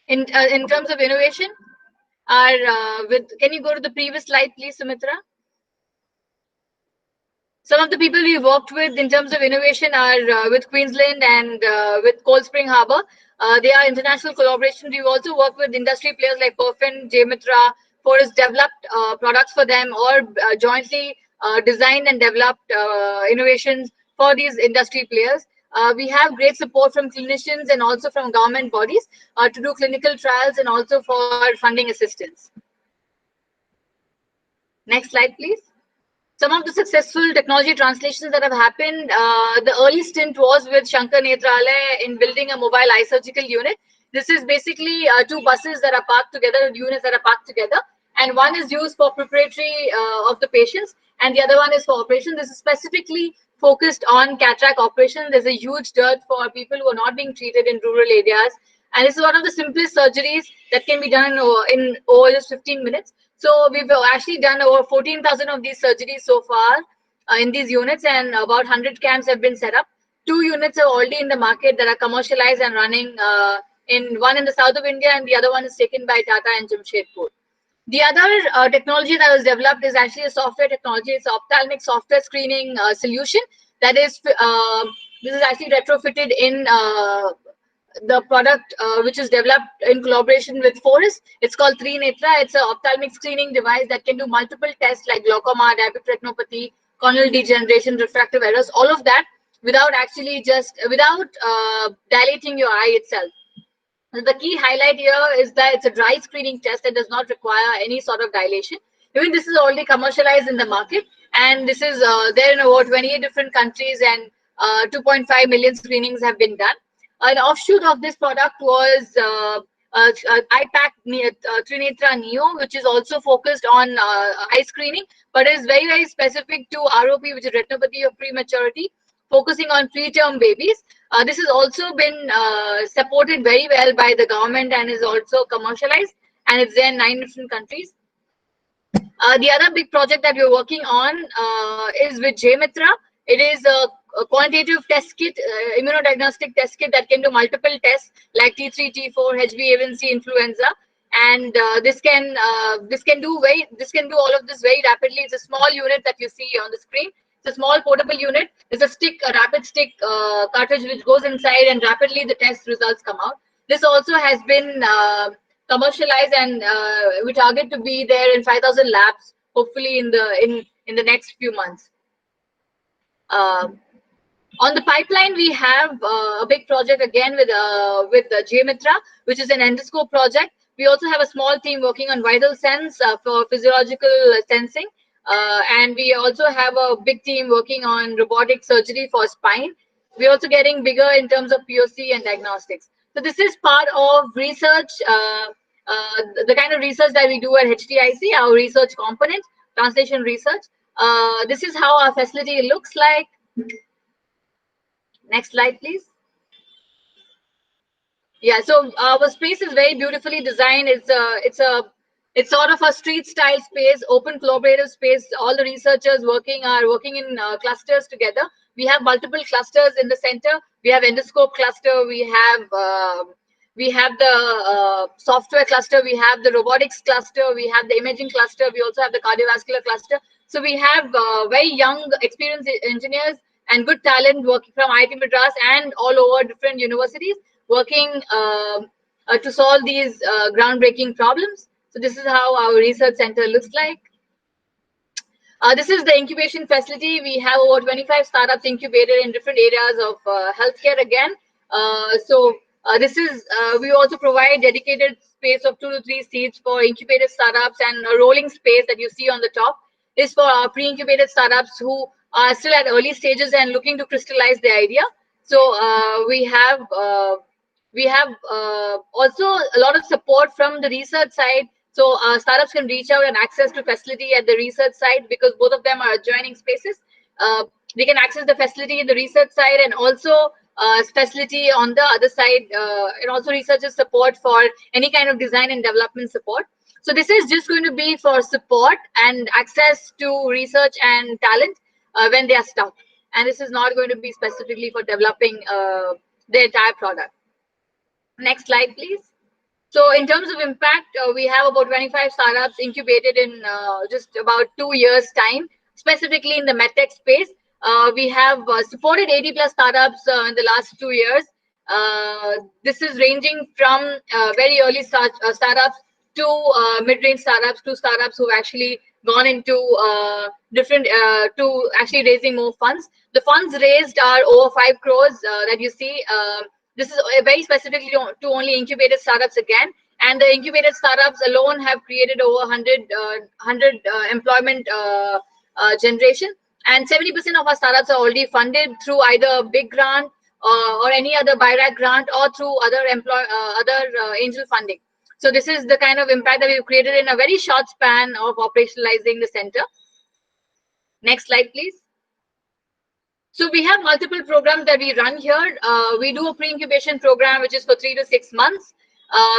In terms of innovation, are can you go to the previous slide, please, Sumitra? Some of the people we worked with in terms of innovation are with Queensland and with Cold Spring Harbour. They are international collaboration. We've also worked with industry players like Perfin, Jmitra, Forest developed products for them, or jointly designed and developed innovations for these industry players. We have great support from clinicians and also from government bodies to do clinical trials and also for funding assistance. Next slide, please. Some of the successful technology translations that have happened, the early stint was with Shankar Netralaya in building a mobile eye surgical unit. This is basically two buses that are parked together, units that are parked together, and one is used for preparatory of the patients, and the other one is for operation. This is specifically focused on cataract operation. There's a huge dearth for people who are not being treated in rural areas, and this is one of the simplest surgeries that can be done in over just 15 minutes. So we've actually done over 14,000 of these surgeries so far in these units, and about 100 camps have been set up. 2 units are already in the market that are commercialized and running. One in the south of India, and the other one is taken by Tata and Jamshedpur. The other technology that was developed is actually a software technology. It's an ophthalmic software screening solution that is this is actually retrofitted in the product which is developed in collaboration with Forest. It's called Trinetra. It's an ophthalmic screening device that can do multiple tests like glaucoma, diabetic retinopathy, corneal degeneration, refractive errors, all of that without dilating your eye itself. The key highlight here is that it's a dry screening test that does not require any sort of dilation. Even this is already commercialized in the market, and this is there in about 28 different countries, and 2.5 million screenings have been done. An offshoot of this product was IPAC Trinetra Neo, which is also focused on eye screening, but is very, very specific to ROP, which is retinopathy of prematurity, focusing on preterm babies. This has also been supported very well by the government and is also commercialized, and it's there in 9 different countries. The other big project that we're working on is with Jmitra. It is a quantitative test kit, immunodiagnostic test kit that can do multiple tests like T3, T4, HbA1c, influenza, and this can do all of this very rapidly. It's a small unit that you see on the screen. It's a small portable unit. There's a rapid stick cartridge which goes inside, and rapidly the test results come out. This also has been commercialized, and we target to be there in 5,000 labs, hopefully in the next few months. On the pipeline, we have a big project again with Jmitra, which is an endoscope project. We also have a small team working on vital sense for physiological sensing. And we also have a big team working on robotic surgery for spine. We're also getting bigger in terms of POC and diagnostics. So this is part of research, the kind of research that we do at HTIC, our research component, translation research. This is how our facility looks like. Next slide, please. Yeah, so our space is very beautifully designed. It's sort of a street style space, open collaborative space. All the researchers are working in clusters together. We have multiple clusters in the center. We have endoscope cluster. We have the software cluster. We have the robotics cluster. We have the imaging cluster. We also have the cardiovascular cluster. So we have very young, experienced engineers and good talent working from IIT Madras and all over different universities, working to solve these groundbreaking problems. So this is how our research center looks like. This is the incubation facility. We have over 25 startups incubated in different areas of healthcare again. We also provide dedicated space of 2 to 3 seats for incubated startups, and a rolling space that you see on the top is for our pre-incubated startups who are still at early stages and looking to crystallize their idea. So we have also a lot of support from the research side. So startups can reach out and access to facility at the research side, because both of them are adjoining spaces. They can access the facility in the research side and also facility on the other side, and also researchers support for any kind of design and development support. So this is just going to be for support and access to research and talent when they are stuck. And this is not going to be specifically for developing the entire product. Next slide, please. So in terms of impact, we have about 25 startups incubated in just about 2 years' time, specifically in the medtech space. We have supported 80 plus startups in the last 2 years. This is ranging from very early startups to mid-range startups to startups who've actually gone into different to actually raising more funds. The funds raised are over 5 crores that you see. This is very specifically to only incubated startups again. And the incubated startups alone have created over 100 employment generation. And 70% of our startups are already funded through either a big grant or any other BIRAC grant or through other angel funding. So this is the kind of impact that we've created in a very short span of operationalizing the center. Next slide, please. So we have multiple programs that we run here. We do a pre-incubation program, which is for 3 to 6 months,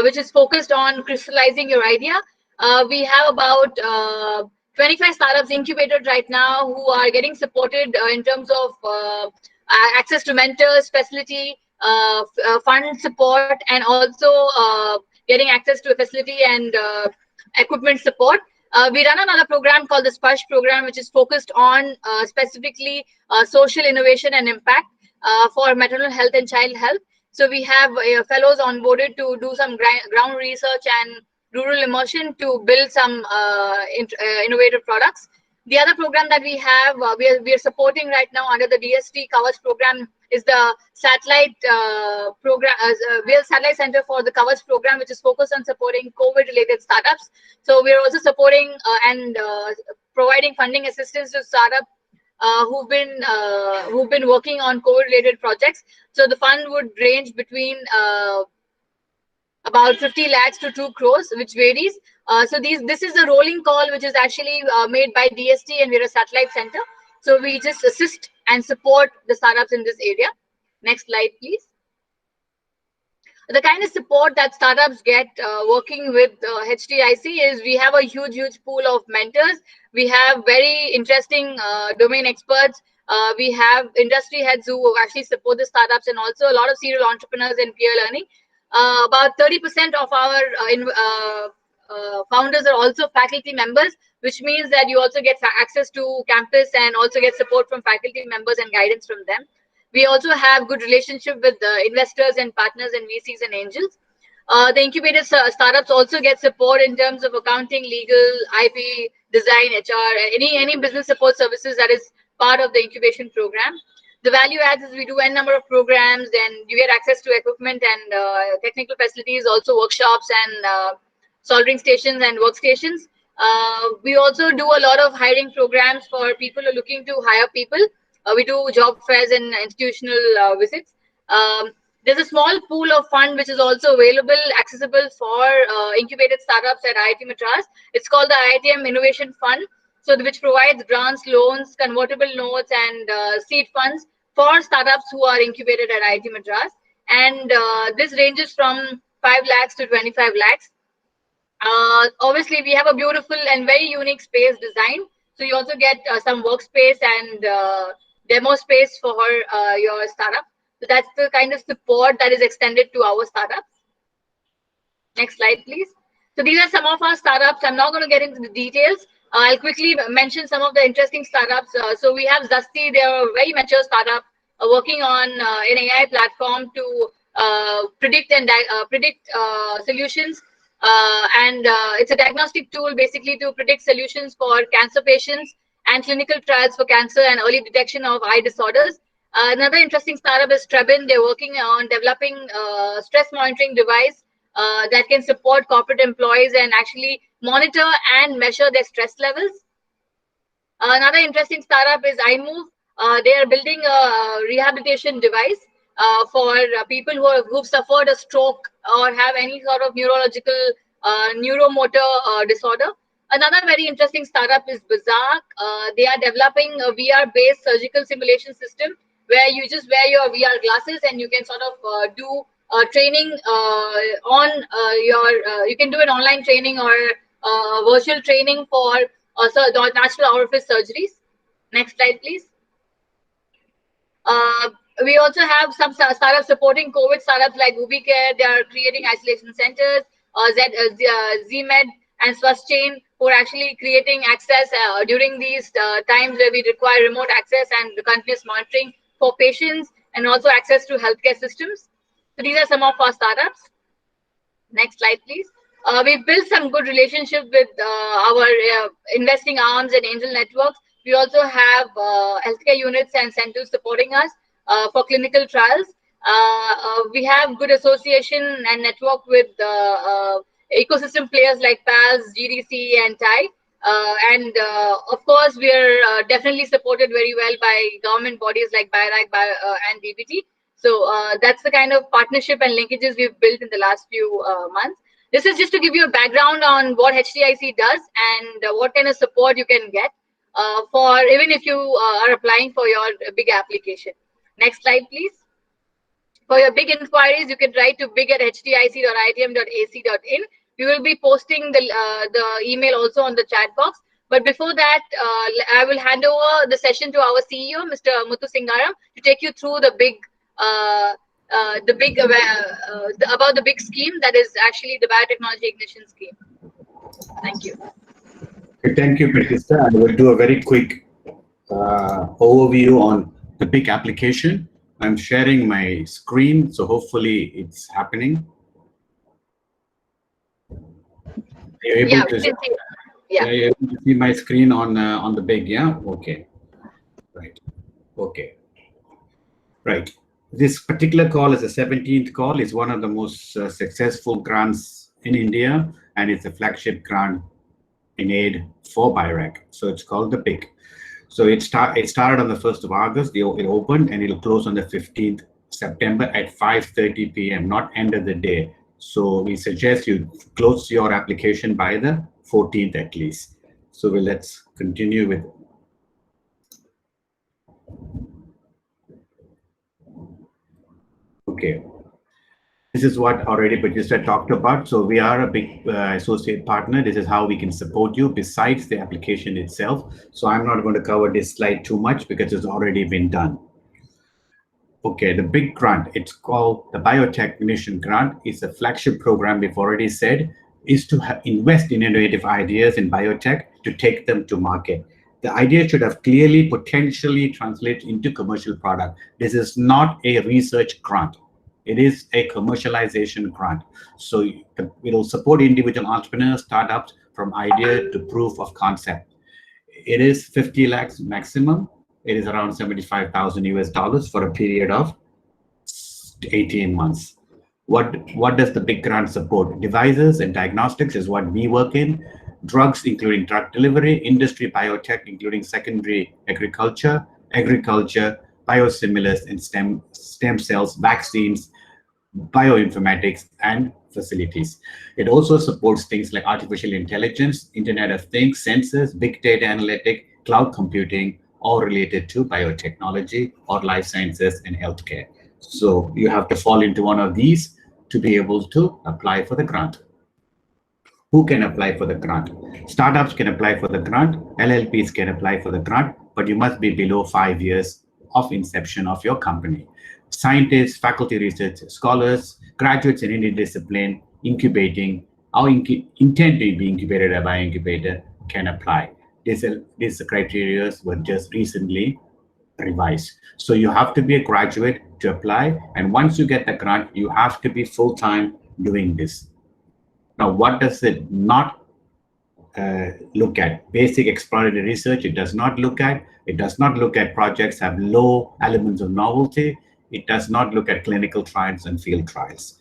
which is focused on crystallizing your idea. We have about 25 startups incubated right now who are getting supported in terms of access to mentors, facility, fund support, and also getting access to a facility and equipment support. We run another program called the SPARSH program, which is focused on specifically social innovation and impact for maternal health and child health. So we have fellows onboarded to do some ground research and rural immersion to build some innovative products. The other program that we have, we are supporting right now under the DST Kavach program is the satellite program. We are satellite center for the Kavach program, which is focused on supporting COVID-related startups. So we are also supporting and providing funding assistance to startups who've been working on COVID-related projects. So the fund would range between about 50 lakhs to 2 crores, which varies. So this is a rolling call, which is actually made by DST, and we're a satellite center. So we just assist and support the startups in this area. Next slide, please. The kind of support that startups get working with HTIC is we have a huge pool of mentors. We have very interesting domain experts. We have industry heads who actually support the startups, and also a lot of serial entrepreneurs and peer learning. About 30% of our founders are also faculty members, which means that you also get access to campus and also get support from faculty members and guidance from them. We also have good relationship with investors and partners and VCs and angels. The incubated startups also get support in terms of accounting, legal, IP, design, HR, any business support services that is part of the incubation program. The value adds is we do n number of programs, and you get access to equipment and technical facilities, also workshops and soldering stations and workstations. We also do a lot of hiring programs for people who are looking to hire people. We do job fairs and institutional visits. There's a small pool of fund which is also available, accessible for incubated startups at IIT Madras. It's called the IITM Innovation Fund, so which provides grants, loans, convertible notes, and seed funds for startups who are incubated at IIT Madras. And this ranges from 5 lakhs to 25 lakhs. Obviously, we have a beautiful and very unique space design. So you also get some workspace and demo space for your startup. So that's the kind of support that is extended to our startups. Next slide, please. So these are some of our startups. I'm not going to get into the details. I'll quickly mention some of the interesting startups. So we have Zasti. They're a very mature startup working on an AI platform to predict solutions. It's a diagnostic tool basically to predict solutions for cancer patients and clinical trials for cancer and early detection of eye disorders. Another interesting startup is Trebin. They're working on developing a stress monitoring device that can support corporate employees and actually monitor and measure their stress levels. Another interesting startup is iMove. They are building a rehabilitation device for people who've suffered a stroke or have any sort of neurological neuromotor disorder. Another very interesting startup is Bazak. They are developing a VR-based surgical simulation system where you just wear your VR glasses and you can sort of do training you can do an online training or virtual training for natural orifice surgeries. Next slide, please. We also have some startups supporting COVID startups like UbiCare. They are creating isolation centers. ZMed and Swaschain, who are actually creating access during these times where we require remote access and continuous monitoring for patients and also access to healthcare systems. So these are some of our startups. Next slide, please. We've built some good relationship with our investing arms and angel networks. We also have healthcare units and centers supporting us for clinical trials. We have good association and network with ecosystem players like PALS, GDC, and TIE. Of course, we are definitely supported very well by government bodies like BIRAC and BBT. So that's the kind of partnership and linkages we've built in the last few months. This is just to give you a background on what HTIC does and what kind of support you can get for even if you are applying for your big application. Next slide, please. For your big inquiries, you can write to big@htic.itm.ac.in. We will be posting the email also on the chat box. But before that, I will hand over the session to our CEO, Mr. Muthu Singaram, to take you through about the big scheme that is actually the biotechnology ignition scheme. Thank you. Thank you, Pratista. I will do a very quick overview on the big application. I'm sharing my screen, so hopefully it's happening. You're able to see my screen on the big, yeah? Okay. Right. Okay. Right. This particular call is the 17th call. It's one of the most successful grants in India, and it's a flagship grant in aid for BIRAC. So it's called the BIG. So it started on the 1st of August. It opened, and it'll close on the 15th September at 5:30 p.m., not end of the day. So we suggest you close your application by the 14th at least. So let's continue with. Okay. This is what already Pratista talked about. So we are a big associate partner. This is how we can support you besides the application itself. So I'm not going to cover this slide too much because it's already been done. Okay, the big grant, it's called the Biotech Ignition Grant. It's a flagship program, we've already said, is to invest in innovative ideas in biotech to take them to market. The idea should have clearly potentially translated into commercial product. This is not a research grant. It is a commercialization grant. So it will support individual entrepreneurs, startups from idea to proof of concept. It is 50 lakhs maximum. It is around $75,000 US for a period of 18 months. What does the big grant support? Devices and diagnostics is what we work in. Drugs, including drug delivery, industry, biotech, including secondary agriculture, biosimilars and stem cells, vaccines, bioinformatics, and facilities. It also supports things like artificial intelligence, Internet of Things, sensors, big data analytic, cloud computing, all related to biotechnology or life sciences and healthcare. So you have to fall into one of these to be able to apply for the grant. Who can apply for the grant? Startups can apply for the grant, LLPs can apply for the grant, but you must be below 5 years of inception of your company. Scientists, faculty research scholars, graduates in any discipline, incubating, or intend to be incubated by incubator can apply. These criteria were just recently revised. So you have to be a graduate to apply, and once you get the grant, you have to be full-time doing this. Now, what does it not look at? Basic exploratory research, it does not look at. It does not look at projects have low elements of novelty. It does not look at clinical trials and field trials.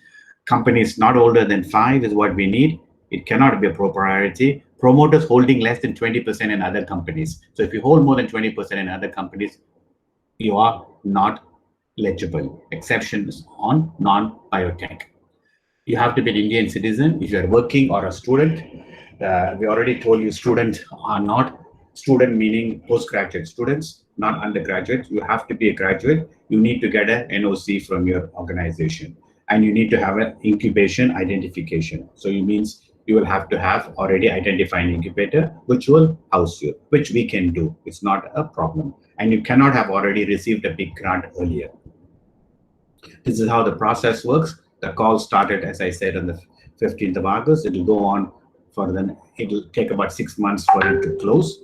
Companies not older than 5 is what we need. It cannot be a proprietary. Promoters holding less than 20% in other companies. So if you hold more than 20% in other companies, you are not eligible. Exceptions on non-biotech. You have to be an Indian citizen if you're working or a student. We already told you students are not, student meaning postgraduate students, not undergraduates. You have to be a graduate. You need to get an NOC from your organization. And you need to have an incubation identification. So it means you will have to have already identified an incubator, which will house you, which we can do. It's not a problem. And you cannot have already received a big grant earlier. This is how the process works. The call started, as I said, on the 15th of August. It will go on for it'll take about 6 months for it to close.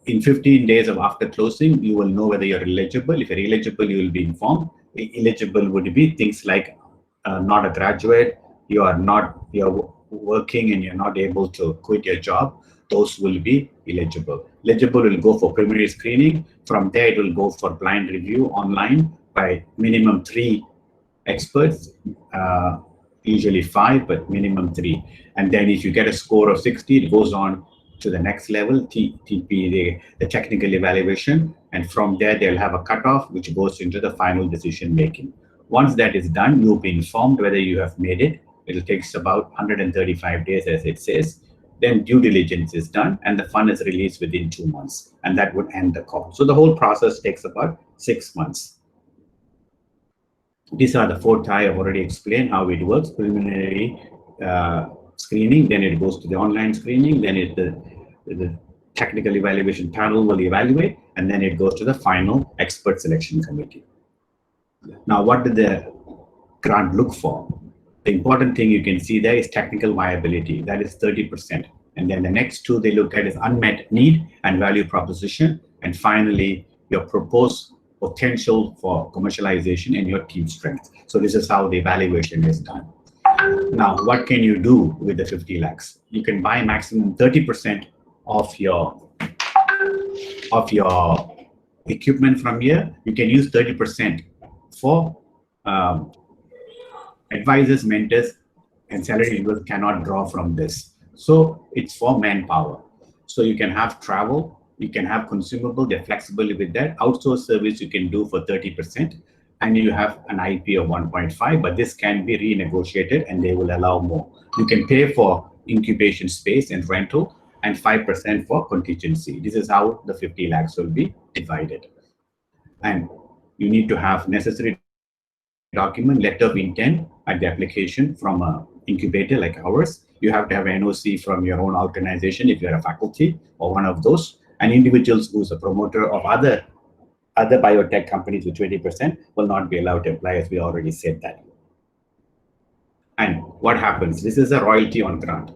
In 15 days of after closing, you will know whether you're eligible. If you're eligible, you will be informed. Eligible would be things like not a graduate, you're working and you're not able to quit your job. Those will be eligible. Eligible will go for preliminary screening. From there, it will go for blind review online by minimum 3 experts, usually 5, but minimum 3. And then if you get a score of 60, it goes on to the next level, TP, the technical evaluation. And from there, they'll have a cutoff, which goes into the final decision making. Once that is done, you'll be informed whether you have made it. It'll take about 135 days, as it says. Then due diligence is done, and the fund is released within 2 months, and that would end the call. So the whole process takes about 6 months. These are the 4 TIE. I've already explained how it works. Preliminary screening, then it goes to the online screening, then the technical evaluation panel will evaluate, and then it goes to the final expert selection committee. Now, what did the grant look for? The important thing you can see there is technical viability. That is 30%. And then the next 2 they look at is unmet need and value proposition. And finally, your proposed potential for commercialization and your team strength. So this is how the evaluation is done. Now, what can you do with the 50 lakhs? You can buy maximum 30% of your equipment from here. You can use 30% for advisors, mentors, and salary individuals cannot draw from this. So it's for manpower. So you can have travel, you can have consumable, they're flexible with that. Outsource service you can do for 30%, and you have an IP of 1.5, but this can be renegotiated and they will allow more. You can pay for incubation space and rental, and 5% for contingency. This is how the 50 lakhs will be divided. And you need to have necessary document, letter of intent at the application from an incubator like ours. You have to have an NOC from your own organization if you're a faculty or one of those. And individuals who's a promoter of other biotech companies with 20% will not be allowed to apply, as we already said that. And what happens? This is a royalty on grant.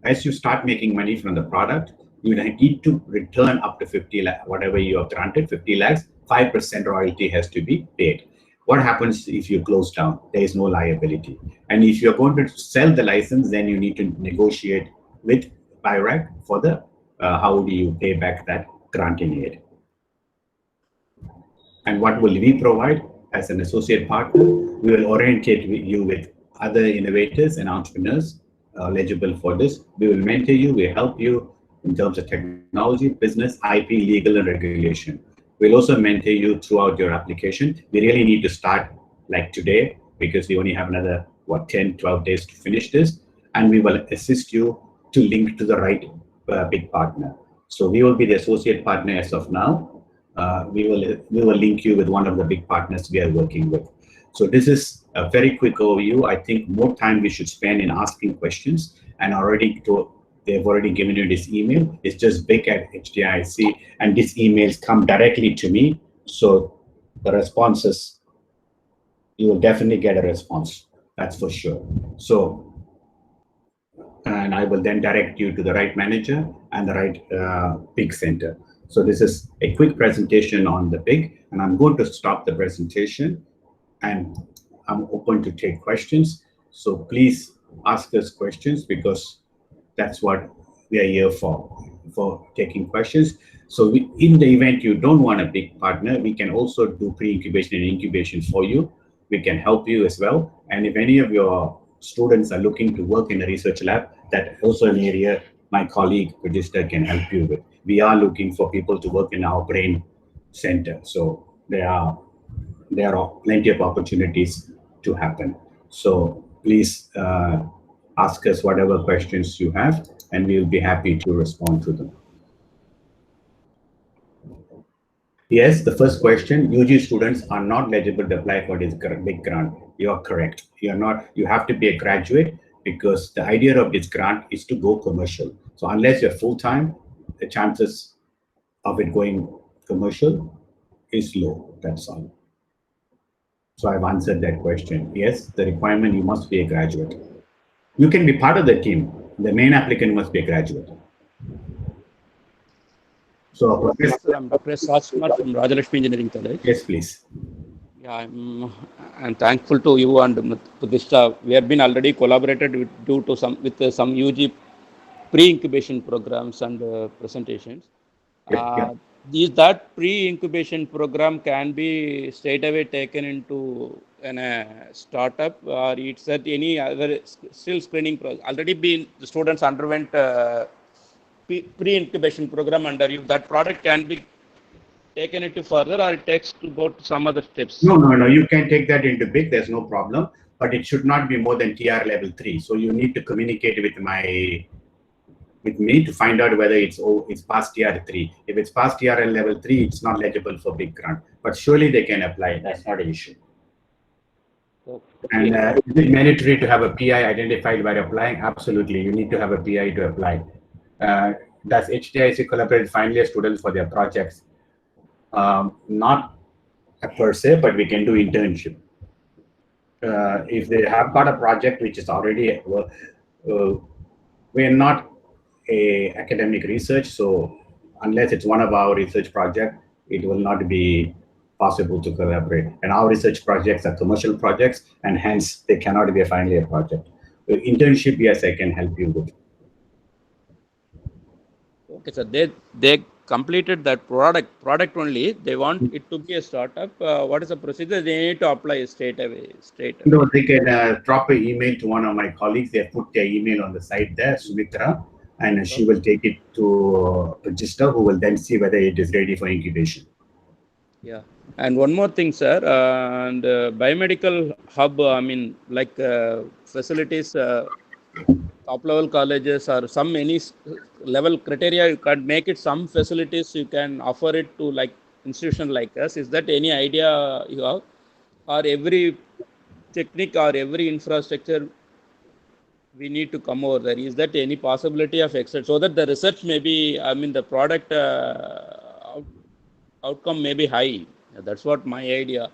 As you start making money from the product, you need to return up to 50 lakhs, whatever you have granted, 50 lakhs, 5% royalty has to be paid. What happens if you close down? There is no liability. And if you're going to sell the license, then you need to negotiate with BioRack for the how do you pay back that granting aid. And what will we provide as an associate partner? We will orientate you with other innovators and entrepreneurs eligible for this. We will mentor you, we help you in terms of technology, business, IP, legal, and regulation. We'll also mentor you throughout your application. We really need to start like today because we only have another, 10, 12 days to finish this. And we will assist you to link to the right big partner. So we will be the associate partner as of now. We will link you with one of the big partners we are working with. So this is a very quick overview. I think more time we should spend in asking questions, and they've already given you this email. It's just big@HTIC, and these emails come directly to me. So the responses, you will definitely get a response. That's for sure. So, and I will then direct you to the right manager and the right big center. So this is a quick presentation on the big, and I'm going to stop the presentation, and I'm open to take questions. So please ask us questions because that's what we are here for taking questions. So in the event you don't want a big partner, we can also do pre-incubation and incubation for you. We can help you as well. And if any of your students are looking to work in a research lab, that's also an area my colleague Register can help you with. We are looking for people to work in our brain center. So there are plenty of opportunities to happen. So please ask us whatever questions you have, and we will be happy to respond to them. Yes, the first question, UG students are not eligible to apply for this big grant. You are correct. You are not. You have to be a graduate because the idea of this grant is to go commercial. So unless you're full-time, the chances of it going commercial is low. That's all. So I've answered that question. Yes, the requirement, you must be a graduate. You can be part of the team. The main applicant must be a graduate. So, Yes, sir, I'm Dr. S. Rajkumar from Rajalakshmi Engineering College. yes, please. Yeah, I'm thankful to you and Pratishtha. We have been already collaborated with some UG pre-incubation programs and presentations. Yeah. Is that pre-incubation program can be straight away taken into a startup, or it's at any other still screening process? Already been the students underwent pre-incubation program under you. That product can be taken into further, or it takes to go to some other steps? No. You can take that into big. There's no problem, but it should not be more than TR level 3. So you need to communicate with me to find out whether it's past TR3. If it's past TRL level 3, it's not eligible for big grant. But surely they can apply. That's not an issue. Okay. And is it mandatory to have a PI identified while applying? Absolutely. You need to have a PI to apply. Does HTIC collaborate with final year students for their projects? Not per se, but we can do internship. If they have got a project which is already, we're not a academic research, so unless it's one of our research projects, it will not be possible to collaborate. And our research projects are commercial projects, and hence they cannot be a final year project. Internship, yes, I can help you with. Okay, so they completed that product only. They want it to be a startup. What is the procedure? They need to apply straight away. No, they can drop an email to one of my colleagues. They put their email on the site there, Sumitra, and she will take it to register, who will then see whether it is ready for incubation. Yeah. And one more thing, sir, and biomedical hub, I mean, like facilities, top level colleges or some any level criteria, you can make it some facilities, you can offer it to like institution like us. Is that any idea you have? Or every technique or every infrastructure we need to come over there? Is that any possibility of exit so that the research may be, I mean, the product outcome may be high? That's what my idea.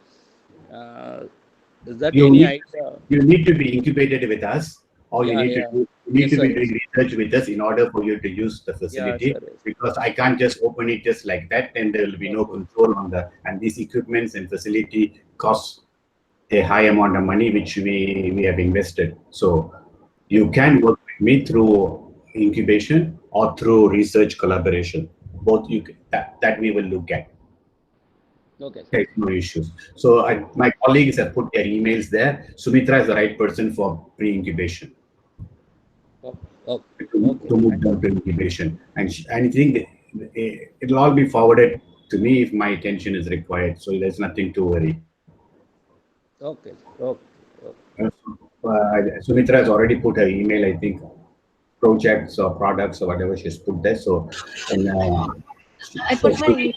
Is that any idea? You need to be incubated with us, or you need to be doing research with us in order for you to use the facility. Because I can't just open it just like that, and there will be no control on and these equipments and facility cost a high amount of money which we have invested. So you can work with me through incubation or through research collaboration. Both that we will look at. Okay. No issues. So my colleagues have put their emails there. Sumitra is the right person for pre-incubation. To move down to incubation. And I think it'll all be forwarded to me if my attention is required. So there's nothing to worry. Okay. Sumitra has already put her email, I think, projects or products or whatever she's put there. So, I put my email.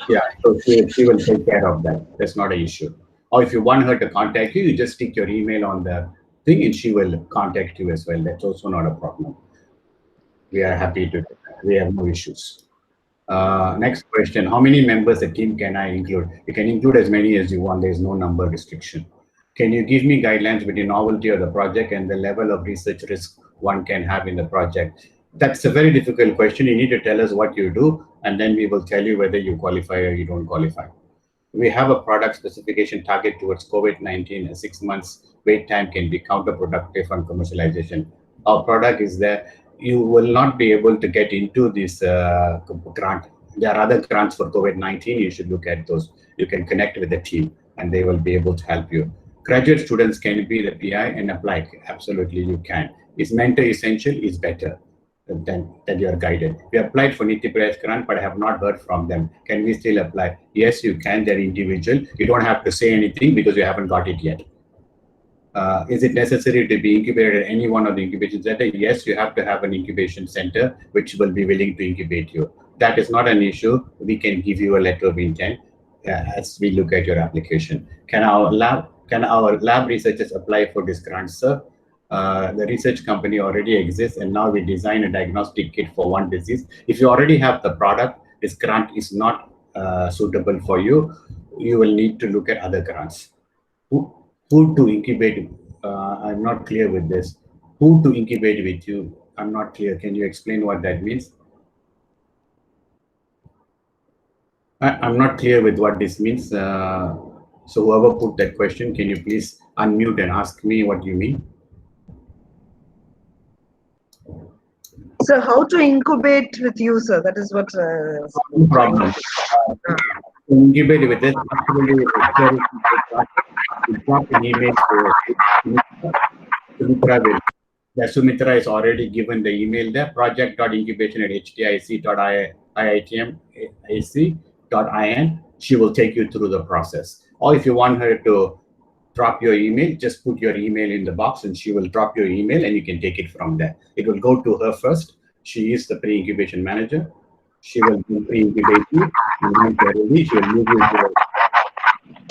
Yeah, so she will take care of that. That's not an issue. Or if you want her to contact you, you just stick your email on the thing and she will contact you as well. That's also not a problem. We are happy to, we have no issues. Next question, how many members a team can I include? You can include as many as you want. There's no number restriction. Can you give me guidelines with the novelty of the project and the level of research risk one can have in the project? That's a very difficult question. You need to tell us what you do, and then we will tell you whether you qualify or you don't qualify. We have a product specification target towards COVID-19. 6 months wait time can be counterproductive on commercialization. Our product is there. You will not be able to get into this grant. There are other grants for COVID-19. You should look at those. You can connect with the team and they will be able to help you. Graduate students can be the PI and apply. Absolutely, you can. Is mentor essential? Is better than you are guided. We applied for Niti Prayas grant, but I have not heard from them. Can we still apply? Yes, you can. They're individual. You don't have to say anything because you haven't got it yet. Is it necessary to be incubated at any one of the incubation centers? Yes, you have to have an incubation center which will be willing to incubate you. That is not an issue. We can give you a letter of intent as we look at your application. Can our lab researchers apply for this grant, sir? The research company already exists, and now we design a diagnostic kit for one disease. If you already have the product, this grant is not suitable for you. You will need to look at other grants. Who to incubate? I'm not clear with this. Who to incubate with you? I'm not clear. Can you explain what that means? I'm not clear with what this means. So whoever put that question, can you please unmute and ask me what you mean? So how to incubate with you, sir? That is what. No problem. Incubate with this. Absolutely, drop an email to Sumitra. Sumitra is already given the email there. project.incubation@htic.iitm.ac.in. She will take you through the process. Or if you want her to drop your email, just put your email in the box and she will drop your email and you can take it from there. It will go to her first. She is the pre-incubation manager. She will pre-incubate you, and once you're ready, she will move you to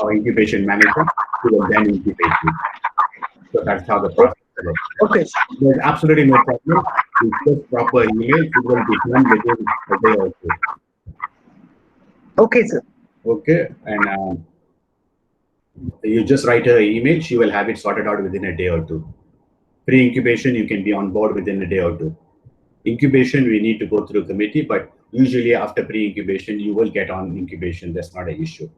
our incubation manager, who will then incubate you. So that's how the process works. Okay. There's absolutely no problem. You just drop her email, it will be done within a day or two. Okay, sir. Okay, and you just write her email, she will have it sorted out within a day or two. Pre-incubation, you can be on board within a day or two. Incubation, we need to go through committee, but usually after pre-incubation, you will get on incubation. That's not an issue.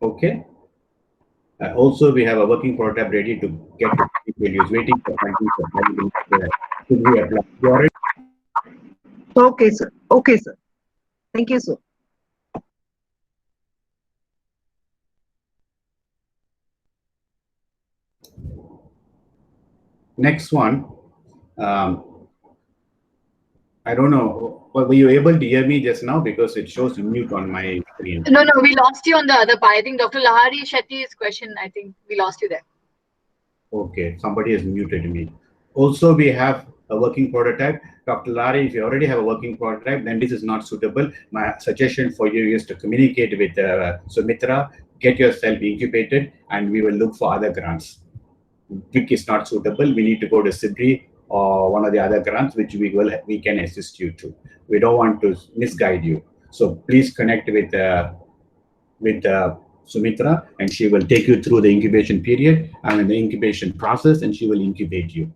Okay. Also, we have a working prototype ready to get values, waiting for funding. Should we apply? You already? Okay, sir. Okay, sir. Thank you, sir. Next one. I don't know. Were you able to hear me just now? Because it shows mute on my screen. No, we lost you on the other part. I think Dr. Lahari Shetty's question, I think we lost you there. Okay, somebody has muted me. Also, we have a working prototype. Dr. Lahari, if you already have a working prototype, then this is not suitable. My suggestion for you is to communicate with Sumitra, get yourself incubated, and we will look for other grants. WIC is not suitable. We need to go to SIBRI or one of the other grants, which we can assist you to. We don't want to misguide you. So please connect with Sumitra, and she will take you through the incubation period and the incubation process, and she will incubate you.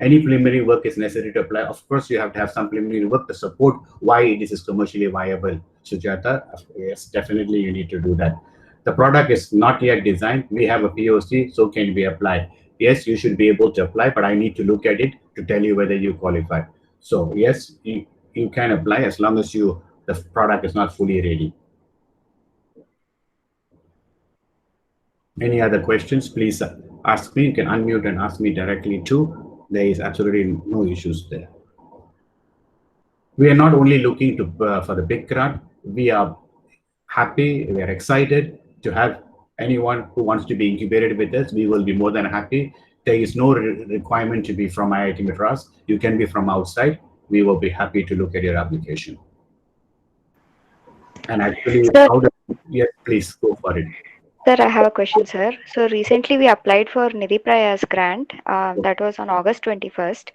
Any preliminary work is necessary to apply. Of course, you have to have some preliminary work to support why this is commercially viable. Sujata, yes, definitely you need to do that. The product is not yet designed. We have a POC, so can we apply? Yes, you should be able to apply, but I need to look at it to tell you whether you qualify. So yes, you can apply as long as the product is not fully ready. Any other questions, please ask me. You can unmute and ask me directly too. There is absolutely no issues there. We are not only looking to for the big grant. We are happy, we are excited to have anyone who wants to be incubated with us. We will be more than happy. There is no requirement to be from IIT Madras. You can be from outside. We will be happy to look at your application. And actually, yes, please go for it. Sir, I have a question, sir. So recently we applied for Nidhi Prayas grant. That was on August 21st.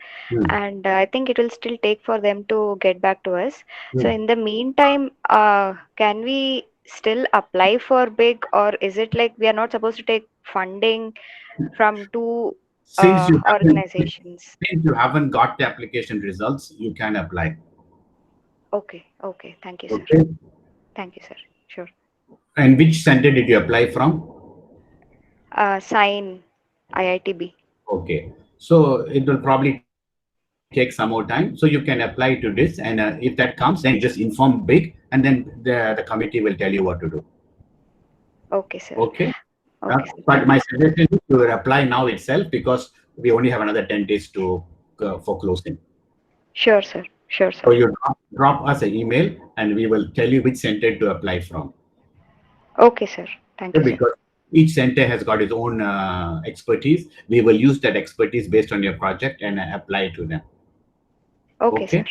And I think it will still take for them to get back to us. So in the meantime, can we still apply for big, or is it like we are not supposed to take funding from two organizations? Since you haven't got the application results, you can apply. Okay. Thank you, sir. Okay. Thank you, sir. Sure. And which center did you apply from? Sign IITB. Okay. So it will probably take some more time. So you can apply to this. And if that comes, then you just inform BIG, and then the committee will tell you what to do. Okay, sir. Okay. But my suggestion is to apply now itself, because we only have another 10 days for closing. Sure, sir. So you drop us an email, and we will tell you which center to apply from. Okay, sir. Thank you. Because each center has got its own expertise. We will use that expertise based on your project and apply it to them. Okay, sir.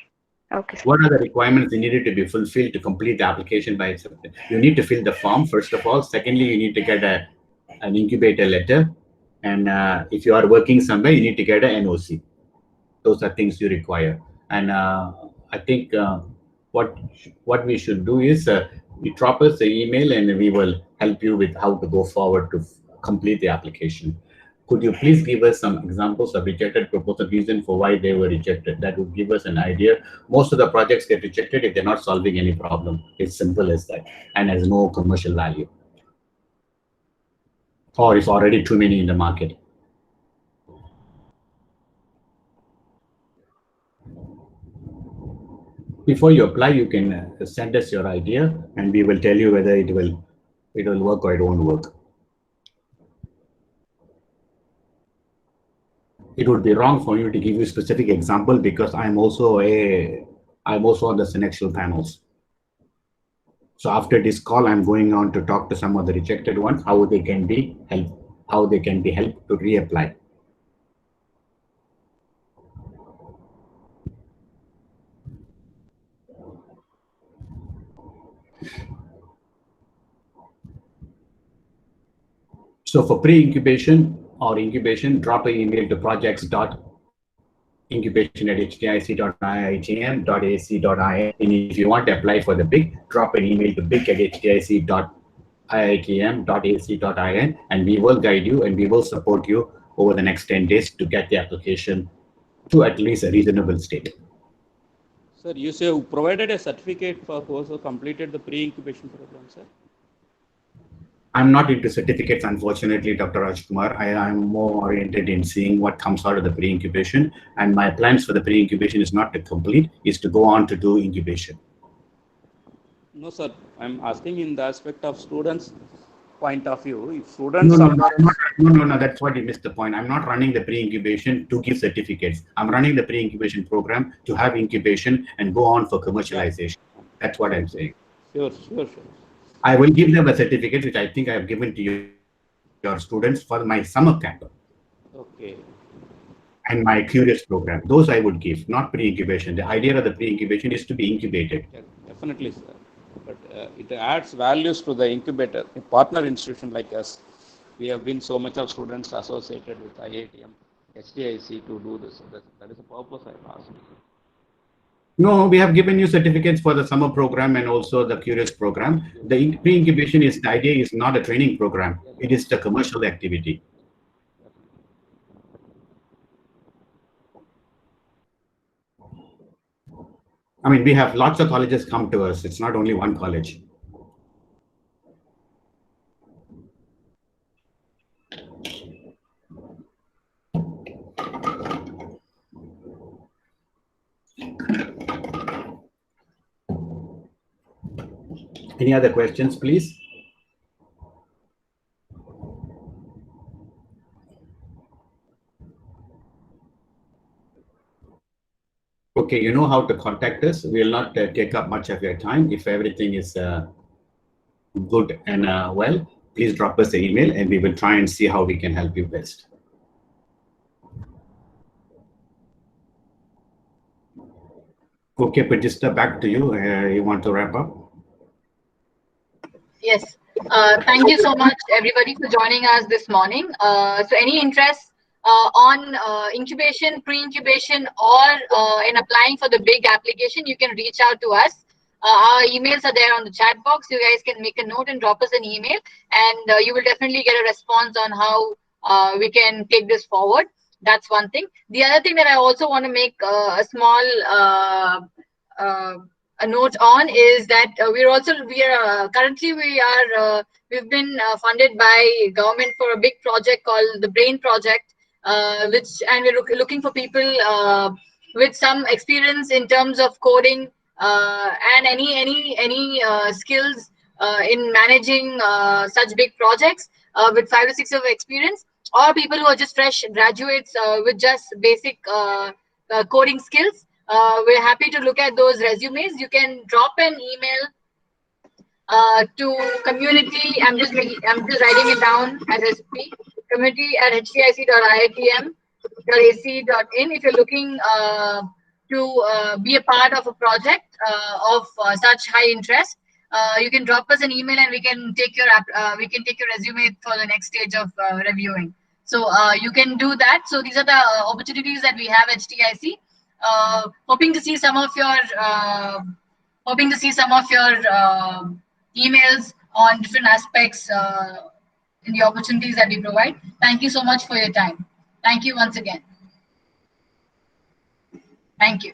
Okay, sir. What are the requirements needed to be fulfilled to complete the application by itself? You need to fill the form, first of all. Secondly, you need to get an incubator letter. And if you are working somewhere, you need to get an NOC. Those are things you require. And I think what we should do is you drop us the email, and we will help you with how to go forward to complete the application. Could you please give us some examples of rejected proposal reason for why they were rejected? That would give us an idea. Most of the projects get rejected if they're not solving any problem. It's simple as that, and has no commercial value, or it's already too many in the market. Before you apply, you can send us your idea, and we will tell you whether it will work or it won't work. It would be wrong for you to give you a specific example because I'm also on the selection panels. So after this call, I'm going on to talk to some of the rejected ones, how they can be helped to reapply. So for pre-incubation or incubation, drop an email to projects.incubation@htic.iitm.ac.in. And if you want to apply for the big, drop an email to big@htic.iitm.ac.in, and we will guide you and we will support you over the next 10 days to get the application to at least a reasonable state. Sir, you say you provided a certificate for those who completed the pre-incubation program, sir? I'm not into certificates, unfortunately, Dr. Rajkumar. I'm more oriented in seeing what comes out of the pre-incubation. And my plans for the pre-incubation is not to complete, is to go on to do incubation. No, sir. I'm asking in the aspect of students' point of view. If students No, that's what you missed the point. I'm not running the pre-incubation to give certificates. I'm running the pre-incubation program to have incubation and go on for commercialization. That's what I'm saying. Sure. I will give them a certificate, which I think I have given to your students for my summer camp. Okay. And my Curious program. Those I would give, not pre-incubation. The idea of the pre-incubation is to be incubated. Yeah, definitely, sir. But it adds values to the incubator, a partner institution like us. We have been so much of students associated with IITM, HTIC to do this. So that is the purpose I asked. No, we have given you certificates for the summer program and also the Curious program. The pre-incubation the idea is not a training program. It is the commercial activity. I mean, we have lots of colleges come to us. It's not only one college. Any other questions, please? Okay, you know how to contact us. We will not take up much of your time. If everything is good and well, please drop us an email and we will try and see how we can help you best. Okay, Pajista, back to you. You want to wrap up? Yes. Thank you so much, everybody, for joining us this morning. So any interest on incubation, pre-incubation, or in applying for the big application, you can reach out to us. Our emails are there on the chat box. You guys can make a note and drop us an email, and you will definitely get a response on how we can take this forward. That's one thing. The other thing that I also want to make a small a note on is that we've been funded by government for a big project called the Brain Project, and we're looking for people with some experience in terms of coding and any skills in managing such big projects with 5 to 6 years of experience, or people who are just fresh graduates with just basic coding skills. We're happy to look at those resumes. You can drop an email to community. I'm just writing it down as I speak. community@htic.iitm.ac.in. If you're looking to be a part of a project of such high interest, you can drop us an email and we can take your resume for the next stage of reviewing. So you can do that. So these are the opportunities that we have at HTIC. Hoping to see some of your emails on different aspects in the opportunities that we provide. Thank you so much for your time. Thank you once again. Thank you.